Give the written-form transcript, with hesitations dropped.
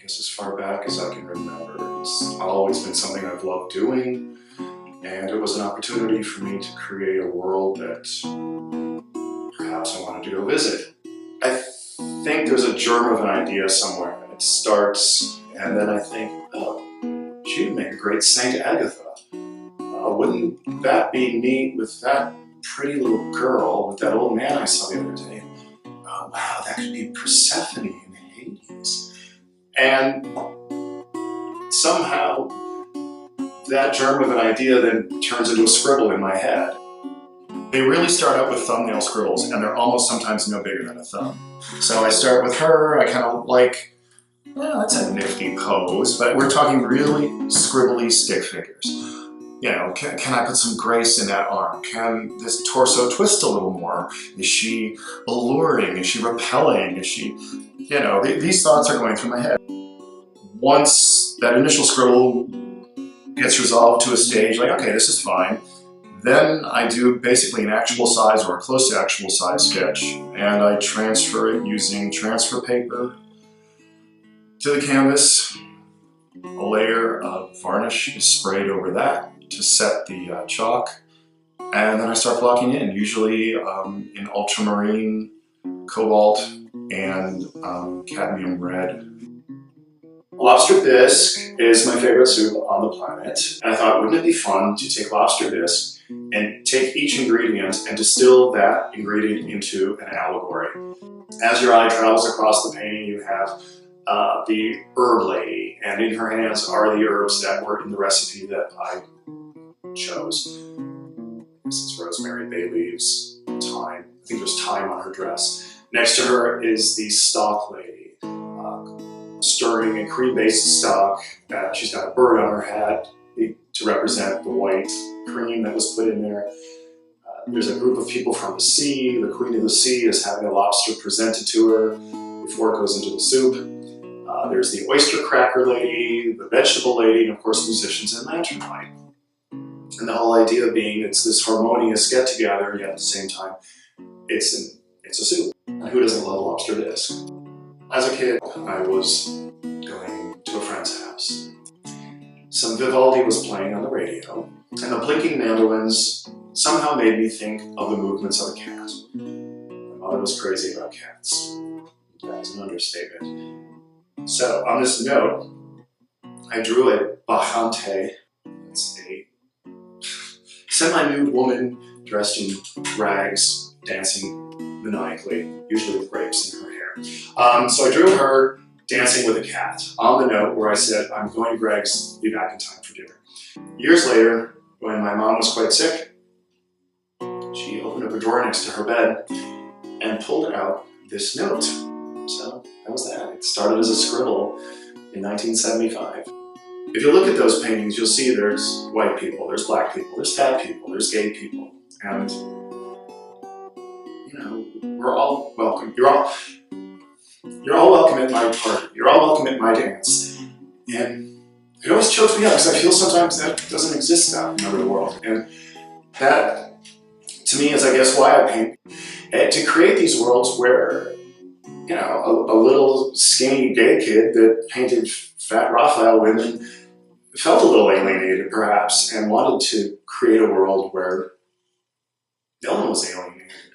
guess as far back as I can remember. It's always been something I've loved doing, and it was an opportunity for me to create a world that perhaps I wanted to go visit. I think there's a germ of an idea somewhere, and it starts, and then I think, oh, she would make a great Saint Agatha. Wouldn't that be neat with that pretty little girl, with that old man I saw the other day? Oh, wow, that could be Persephone in Hades. And somehow that germ of an idea then turns into a scribble in my head. They really start out with thumbnail scribbles, and they're almost sometimes no bigger than a thumb. So I start with her, I kind of like, well, that's a nifty pose, but we're talking really scribbly stick figures. You know, can I put some grace in that arm? Can this torso twist a little more? Is she alluring? Is she repelling? Is she, you know, these thoughts are going through my head. Once that initial scribble gets resolved to a stage, like, okay, this is fine, then I do basically an actual size or a close to actual size sketch, and I transfer it using transfer paper to the canvas. A layer of varnish is sprayed over that to set the chalk, and then I start blocking in, usually in ultramarine, cobalt, and cadmium red. Lobster bisque is my favorite soup on the planet, and I thought, wouldn't it be fun to take lobster bisque and take each ingredient and distill that ingredient into an allegory. As your eye travels across the painting, you have the herb lady, and in her hands are the herbs that were in the recipe that I chose. This is rosemary, bay leaves, thyme. I think there's thyme on her dress. Next to her is the stock lady, stirring a cream-based stock. She's got a bird on her hat to represent the white cream that was put in there. There's a group of people from the sea. The queen of the sea is having a lobster presented to her before it goes into the soup. There's the oyster cracker lady, the vegetable lady, and of course musicians and lantern light. And the whole idea being it's this harmonious get-together, yet at the same time it's a soup. And who doesn't love lobster bisque? As a kid, I was going to a friend's house. Some Vivaldi was playing on the radio, and the blinking mandolins somehow made me think of the movements of a cat. My mother was crazy about cats. That is an understatement. So on this note, I drew a bacchante. It's a semi-nude woman dressed in rags, dancing maniacally, usually with grapes in her hair. So I drew her dancing with a cat on the note where I said, I'm going to Greg's, be back in time for dinner. Years later, when my mom was quite sick, she opened up a drawer next to her bed and pulled out this note. So that was that. It started as a scribble in 1975. If you look at those paintings, you'll see there's white people, there's black people, there's fat people, there's gay people, and you know, we're all welcome. You're all welcome at my party. You're all welcome at my dance. And it always chokes me up because I feel sometimes that doesn't exist out in the real world. And that, to me, is I guess why I paint. And to create these worlds where, you know, a little skinny gay kid that painted fat Raphael women felt a little alienated, perhaps, and wanted to create a world where no one was alienated.